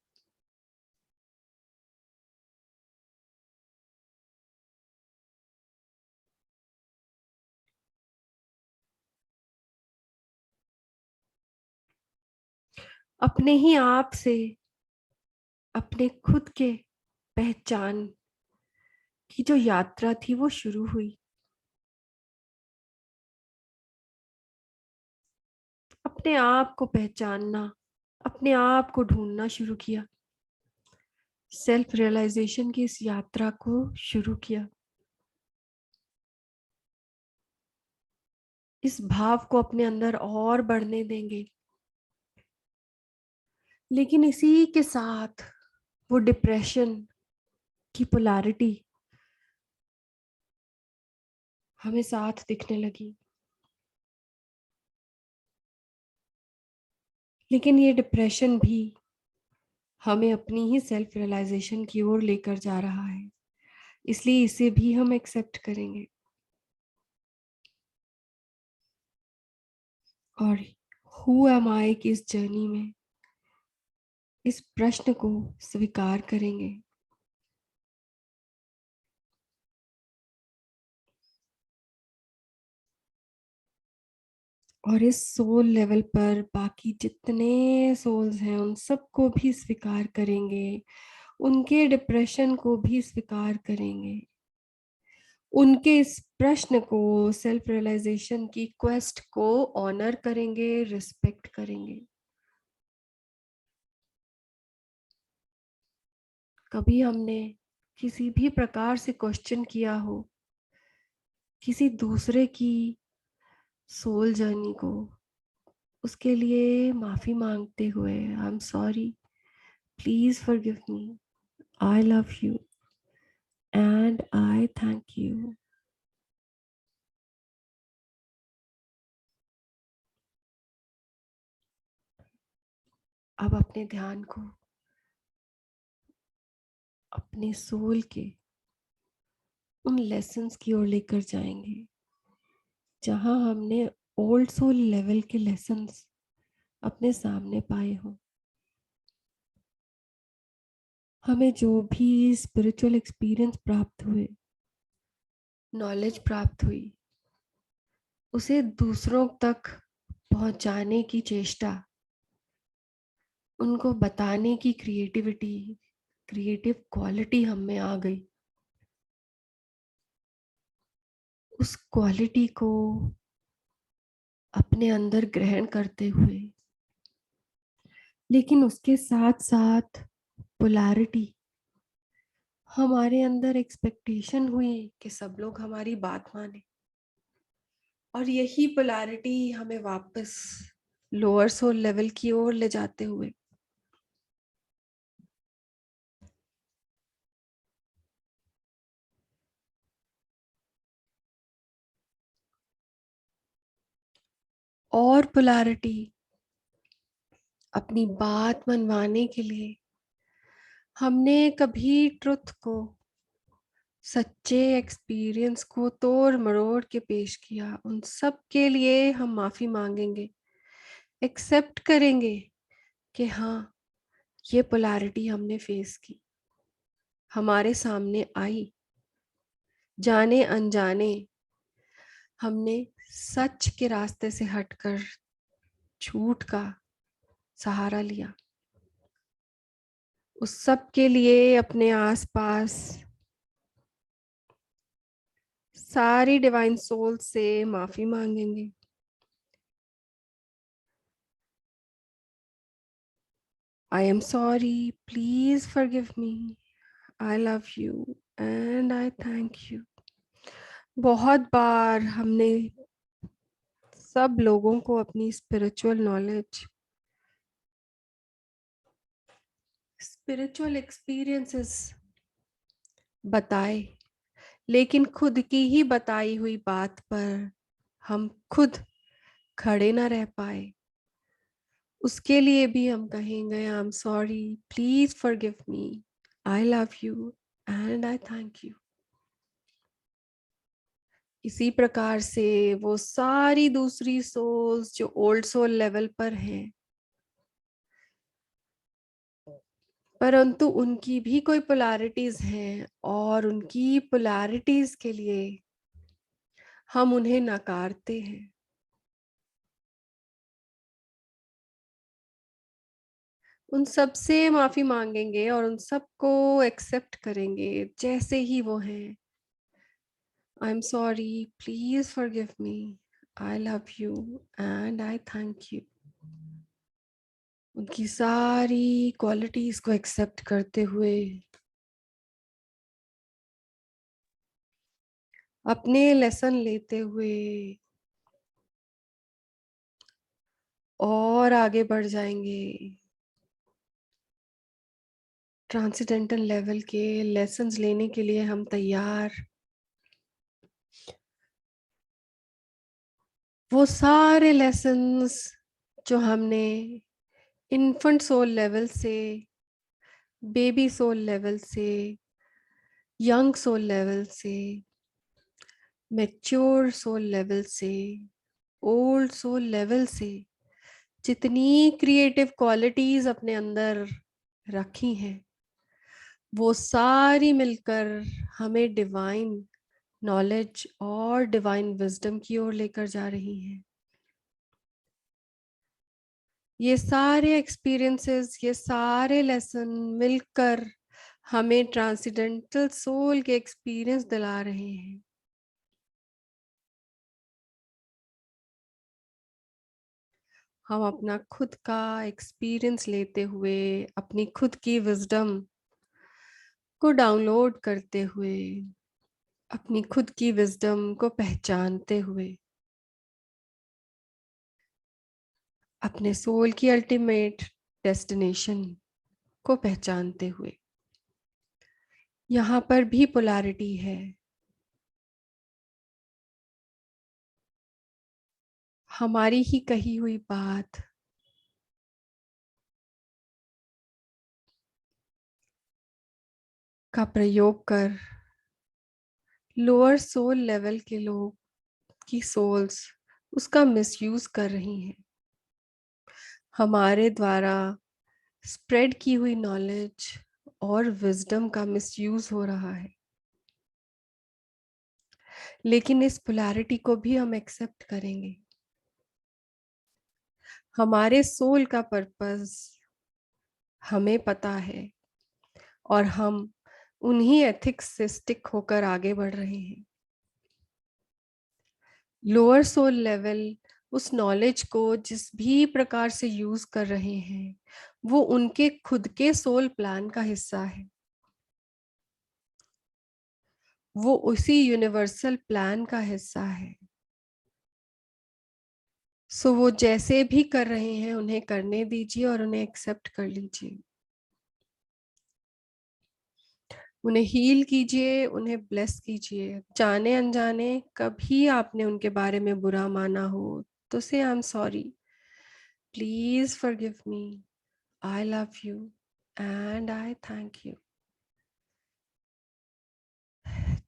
अपने ही आप से अपने खुद के पहचान की जो यात्रा थी वो शुरू हुई। अपने आप को पहचानना, अपने आप को ढूंढना शुरू किया, सेल्फ रियलाइजेशन की इस यात्रा को शुरू किया। इस भाव को अपने अंदर और बढ़ने देंगे, लेकिन इसी के साथ वो डिप्रेशन की पोलैरिटी हमें साथ दिखने लगी। लेकिन ये डिप्रेशन भी हमें अपनी ही सेल्फ रियलाइजेशन की ओर लेकर जा रहा है, इसलिए इसे भी हम एक्सेप्ट करेंगे और हु एम आई की इस जर्नी में इस प्रश्न को स्वीकार करेंगे। और इस सोल लेवल पर बाकी जितने सोल्स हैं उन सबको भी स्वीकार करेंगे, उनके डिप्रेशन को भी स्वीकार करेंगे, उनके इस प्रश्न को, सेल्फ रियलाइजेशन की क्वेस्ट को ऑनर करेंगे, रिस्पेक्ट करेंगे। कभी हमने किसी भी प्रकार से क्वेश्चन किया हो किसी दूसरे की सोल जर्नी को, उसके लिए माफी मांगते हुए I am sorry, please forgive me, I love you and I thank you. अब अपने ध्यान को अपने सोल के उन लेसन्स की ओर लेकर जाएंगे जहां हमने ओल्ड सोल लेवल के लेसन्स अपने सामने पाए हों। हमें जो भी स्पिरिचुअल एक्सपीरियंस प्राप्त हुए, नॉलेज प्राप्त हुई, उसे दूसरों तक पहुंचाने की चेष्टा, उनको बताने की क्रिएटिविटी, क्रिएटिव क्वालिटी हम में आ गई। उस क्वालिटी को अपने अंदर ग्रहण करते हुए, लेकिन उसके साथ साथ पोलैरिटी, हमारे अंदर एक्सपेक्टेशन हुई कि सब लोग हमारी बात माने, और यही पोलैरिटी हमें वापस लोअर सोल लेवल की ओर ले जाते हुए और पोलैरिटी अपनी बात मनवाने के लिए हमने कभी ट्रुथ को, सच्चे एक्सपीरियंस को तोड़ मरोड़ के पेश किया, उन सब के लिए हम माफी मांगेंगे, एक्सेप्ट करेंगे कि हाँ, ये पोलैरिटी हमने फेस की, हमारे सामने आई, जाने अनजाने हमने सच के रास्ते से हटकर झूठ का सहारा लिया। उस सब के लिए अपने आसपास सारी डिवाइन सोल से माफी मांगेंगे। I am sorry, please forgive me, I love you and I thank you। बहुत बार हमने सब लोगों को अपनी स्पिरिचुअल नॉलेज, स्पिरिचुअल एक्सपीरियंसेस बताए, लेकिन खुद की ही बताई हुई बात पर हम खुद खड़े ना रह पाए। उसके लिए भी हम कहेंगे I am sorry, please forgive me, I love you and I thank you. इसी प्रकार से वो सारी दूसरी सोल्स जो ओल्ड सोल लेवल पर हैं, परंतु उनकी भी कोई पोलैरिटीज हैं और उनकी पोलैरिटीज के लिए हम उन्हें नकारते हैं। उन सब से माफी मांगेंगे और उन सबको एक्सेप्ट करेंगे जैसे ही वो हैं। I am sorry, please forgive me, I love you and I thank you. उनकी सारी क्वालिटीज को एक्सेप्ट करते हुए अपने लेसन लेते हुए और आगे बढ़ जाएंगे। ट्रांसेंडेंटल लेवल के लेसन्स लेने के लिए हम तैयार। वो सारे लेसन्स जो हमने इन्फेंट सोल लेवल से, बेबी सोल लेवल से, यंग सोल लेवल से, मैच्योर सोल लेवल से, ओल्ड सोल लेवल से जितनी क्रिएटिव क्वालिटीज अपने अंदर रखी हैं, वो सारी मिलकर हमें डिवाइन नॉलेज और डिवाइन विजडम की ओर लेकर जा रही हैं। ये सारे एक्सपीरियंसेस, ये सारे लेसन मिलकर हमें ट्रांसेंडेंटल सोल के एक्सपीरियंस दिला रहे हैं। हम अपना खुद का एक्सपीरियंस लेते हुए, अपनी खुद की विजडम को डाउनलोड करते हुए, अपनी खुद की विजडम को पहचानते हुए, अपने सोल की अल्टीमेट डेस्टिनेशन को पहचानते हुए। यहाँ पर भी पोलैरिटी है। हमारी ही कही हुई बात का प्रयोग कर लोअर सोल लेवल के लोग की सोल्स उसका मिसयूज कर रही हैं। हमारे द्वारा स्प्रेड की हुई नॉलेज और विजडम का मिसयूज हो रहा है। लेकिन इस पोलैरिटी को भी हम एक्सेप्ट करेंगे। हमारे सोल का पर्पस हमें पता है और हम उन्हीं एथिक्स से स्टिक होकर आगे बढ़ रहे हैं। लोअर सोल लेवल उस नॉलेज को जिस भी प्रकार से यूज कर रहे हैं, वो उनके खुद के सोल प्लान का हिस्सा है। वो उसी यूनिवर्सल प्लान का हिस्सा है। सो वो जैसे भी कर रहे हैं उन्हें करने दीजिए और उन्हें एक्सेप्ट कर लीजिए। उन्हें हील कीजिए, उन्हें ब्लेस कीजिए। जाने अनजाने कभी आपने उनके बारे में बुरा माना हो तो से I am sorry, please forgive me, I love you and I thank you.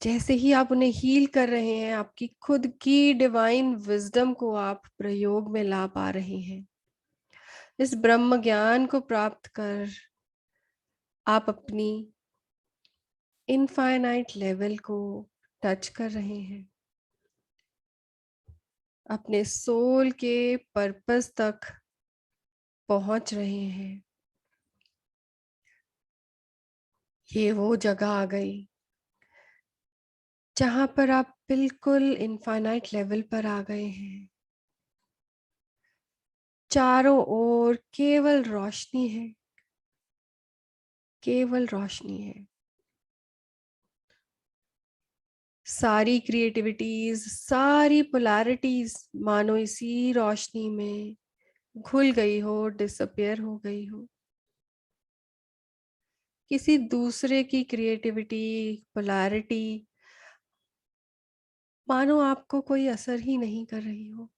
जैसे ही आप उन्हें हील कर रहे हैं, आपकी खुद की डिवाइन विजडम को आप प्रयोग में ला पा रहे हैं। इस ब्रह्म ज्ञान को प्राप्त कर आप अपनी इनफाइनाइट लेवल को टच कर रहे हैं। अपने सोल के पर्पस तक पहुंच रहे हैं। ये वो जगह आ गई जहां पर आप बिल्कुल इनफाइनाइट लेवल पर आ गए हैं। चारों ओर केवल रोशनी है, केवल रोशनी है। सारी क्रिएटिविटीज, सारी पोलैरिटीज मानो इसी रोशनी में घुल गई हो, डिसअपियर हो गई हो। किसी दूसरे की क्रिएटिविटी, पोलैरिटी मानो आपको कोई असर ही नहीं कर रही हो।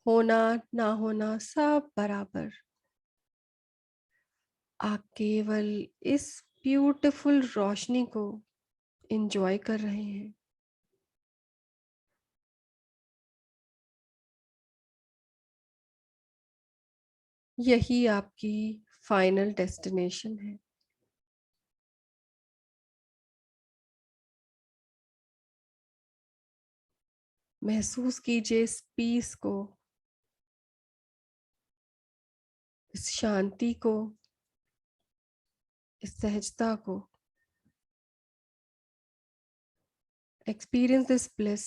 होना ना होना सब बराबर। आप केवल इस ब्यूटीफुल रोशनी को एंजॉय कर रहे हैं। यही आपकी फाइनल डेस्टिनेशन है। महसूस कीजिए इस पीस को, इस शांति को, इस सहजता को, experience this bliss,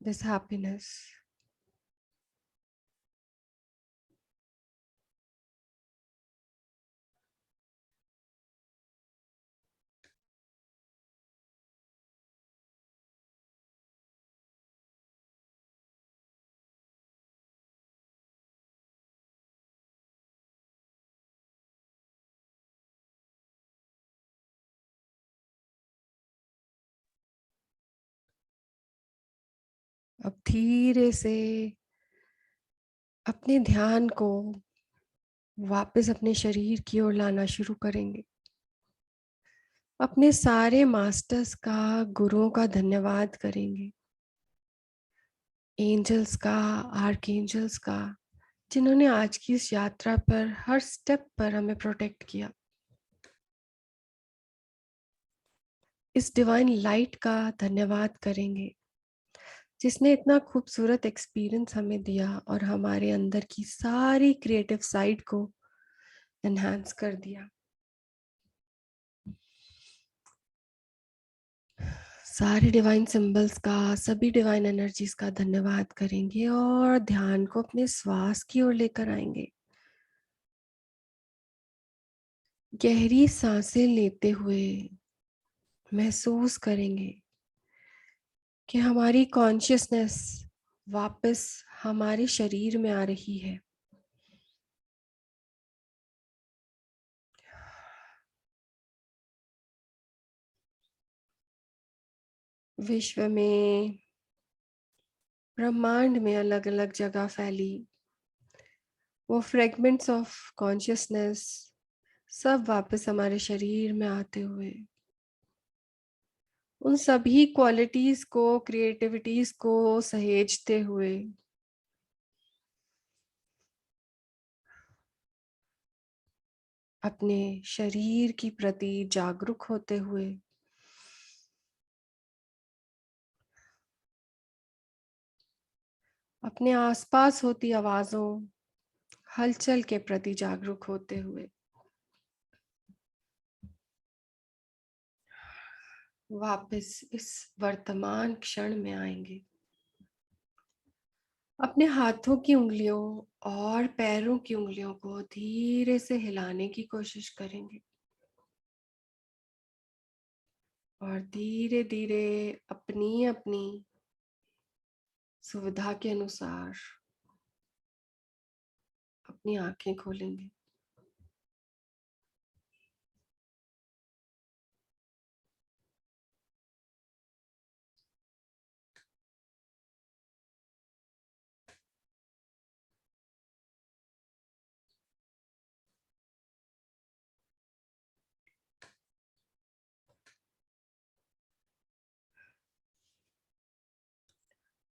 this happiness. अब धीरे से अपने ध्यान को वापस अपने शरीर की ओर लाना शुरू करेंगे। अपने सारे मास्टर्स का, गुरुओं का धन्यवाद करेंगे, एंजल्स का, आर्कएंजल्स का, जिन्होंने आज की इस यात्रा पर हर स्टेप पर हमें प्रोटेक्ट किया। इस डिवाइन लाइट का धन्यवाद करेंगे, जिसने इतना खूबसूरत एक्सपीरियंस हमें दिया और हमारे अंदर की सारी क्रिएटिव साइड को एनहांस कर दिया। सारे डिवाइन सिंबल्स का, सभी डिवाइन एनर्जीज का धन्यवाद करेंगे और ध्यान को अपने श्वास की ओर लेकर आएंगे। गहरी सांसें लेते हुए महसूस करेंगे कि हमारी कॉन्शियसनेस वापस हमारे शरीर में आ रही है। विश्व में, ब्रह्मांड में अलग अलग जगह फैली वो फ्रेगमेंट्स ऑफ कॉन्शियसनेस सब वापस हमारे शरीर में आते हुए उन सभी क्वालिटीज को, क्रिएटिविटीज को सहेजते हुए अपने शरीर की प्रति जागरूक होते हुए अपने आसपास होती आवाजों, हलचल के प्रति जागरूक होते हुए वापस इस वर्तमान क्षण में आएंगे। अपने हाथों की उंगलियों और पैरों की उंगलियों को धीरे से हिलाने की कोशिश करेंगे और धीरे धीरे अपनी अपनी सुविधा के अनुसार अपनी आंखें खोलेंगे।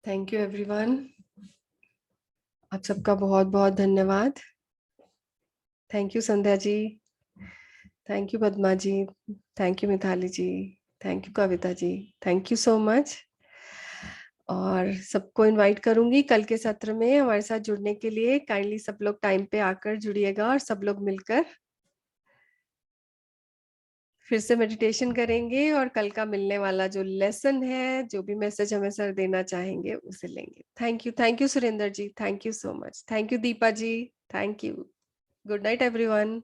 Thank you everyone. आप सबका बहुत बहुत धन्यवाद। Thank you Sandhya ji, thank you Padma ji, thank you Mitali ji, thank you Kavita ji, thank you so much. और सबको इनवाइट करूंगी कल के सत्र में हमारे साथ जुड़ने के लिए। काइंडली सब लोग टाइम पे आकर जुड़िएगा और सब लोग मिलकर फिर से मेडिटेशन करेंगे और कल का मिलने वाला जो लेसन है, जो भी मैसेज हमें सर देना चाहेंगे उसे लेंगे। Thank you Surendra ji, thank you so much. Thank you Deepa ji, thank you. Good night everyone.